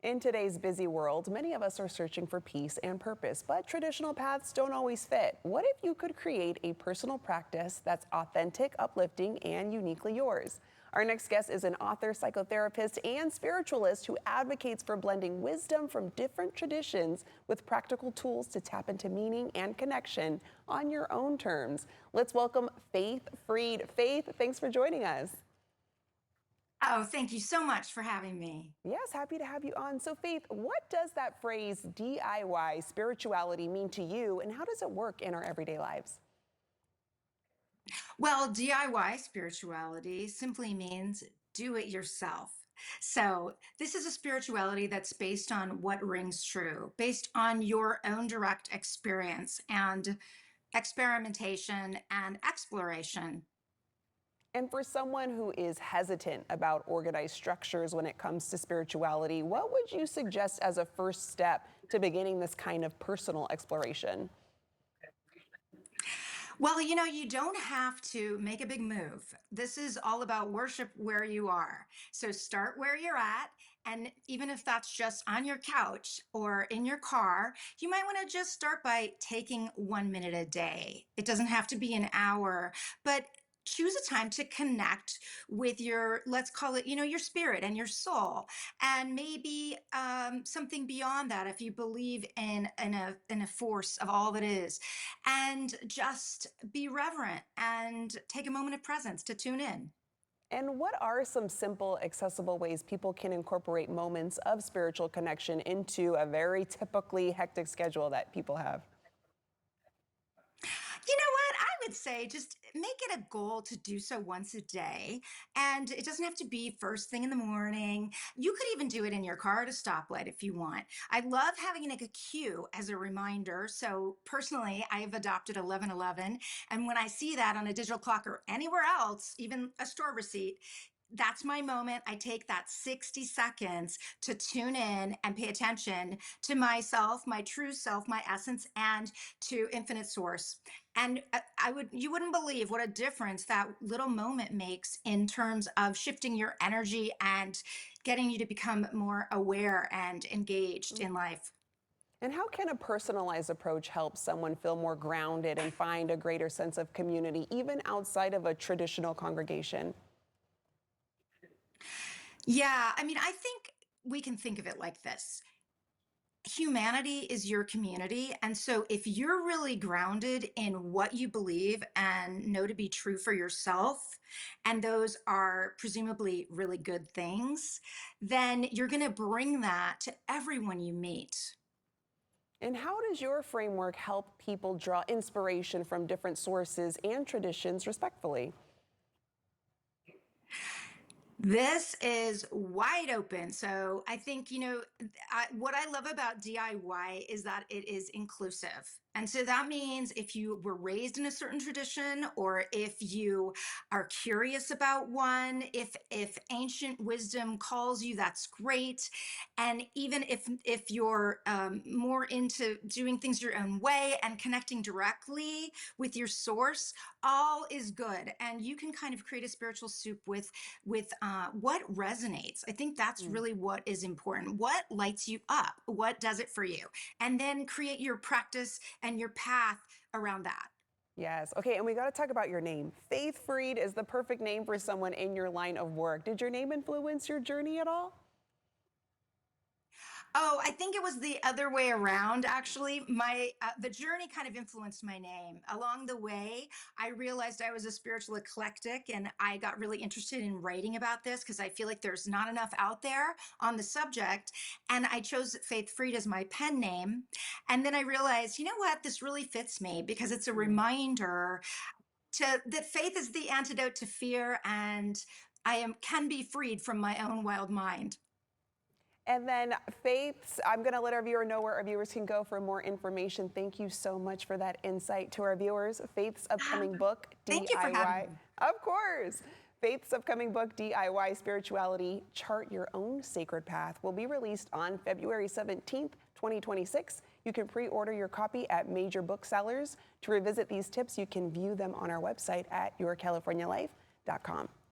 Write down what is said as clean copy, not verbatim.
In today's busy world, many of us are searching for peace and purpose, but traditional paths don't always fit. What if you could create a personal practice that's authentic, uplifting, and uniquely yours? Our next guest is an author, psychotherapist, and spiritualist who advocates for blending wisdom from different traditions with practical tools to tap into meaning and connection on your own terms. Let's welcome Faith Freed. Faith, thanks for joining us. Oh, thank you so much for having me. Yes, happy to have you on. So, Faith, what does that phrase DIY spirituality mean to you, and how does it work in our everyday lives? Well, DIY spirituality simply means do it yourself. So, this is a spirituality that's based on what rings true, based on your own direct experience and experimentation and exploration. And for someone who is hesitant about organized structures when it comes to spirituality, what would you suggest as a first step to beginning this kind of personal exploration? Well, you don't have to make a big move. This is all about worship where you are. So start where you're at. And even if that's just on your couch or in your car, you might want to just start by taking 1 minute a day. It doesn't have to be an hour, but choose a time to connect with your, let's call it, your spirit and your soul, and maybe something beyond that if you believe in a force of all that is, and just be reverent and take a moment of presence to tune in. And what are some simple, accessible ways people can incorporate moments of spiritual connection into a very typically hectic schedule that people have? You know what? I would say just make it a goal to do so once a day. And it doesn't have to be first thing in the morning. You could even do it in your car at a stoplight if you want. I love having like a cue as a reminder. So personally, I have adopted 1111. And when I see that on a digital clock or anywhere else, even a store receipt, that's my moment. I take that 60 seconds to tune in and pay attention to myself, my true self, my essence, and to infinite source. And you wouldn't believe what a difference that little moment makes in terms of shifting your energy and getting you to become more aware and engaged in life. And how can a personalized approach help someone feel more grounded and find a greater sense of community, even outside of a traditional congregation? Yeah, I mean, I think we can think of it like this. Humanity is your community. And so if you're really grounded in what you believe and know to be true for yourself, and those are presumably really good things, then you're going to bring that to everyone you meet. And how does your framework help people draw inspiration from different sources and traditions respectfully? This is wide open. So I think, what I love about DIY is that it is inclusive. And so that means if you were raised in a certain tradition, or if you are curious about one, if ancient wisdom calls you, that's great. And even if you're more into doing things your own way and connecting directly with your source, all is good. And you can kind of create a spiritual soup with what resonates. I think that's really what is important. What lights you up? What does it for you? And then create your practice and your path around that. Yes. Okay. And we got to talk about your name. Faith Freed is the perfect name for someone in your line of work. Did your name influence your journey at all? Oh, I think it was the other way around, actually. My the journey kind of influenced my name. Along the way, I realized I was a spiritual eclectic, and I got really interested in writing about this because I feel like there's not enough out there on the subject. And I chose Faith Freed as my pen name. And then I realized, you know what, this really fits me because it's a reminder to that faith is the antidote to fear, and I am can be freed from my own wild mind. And then Faith's, I'm going to let our viewer know where our viewers can go for more information. Thank you so much for that insight to our viewers. Faith's upcoming book, Thank you for having DIY. me. Of course. Faith's upcoming book, DIY Spirituality, Chart Your Own Sacred Path, will be released on February 17th, 2026. You can pre-order your copy at major booksellers. To revisit these tips, you can view them on our website at yourcalifornialife.com.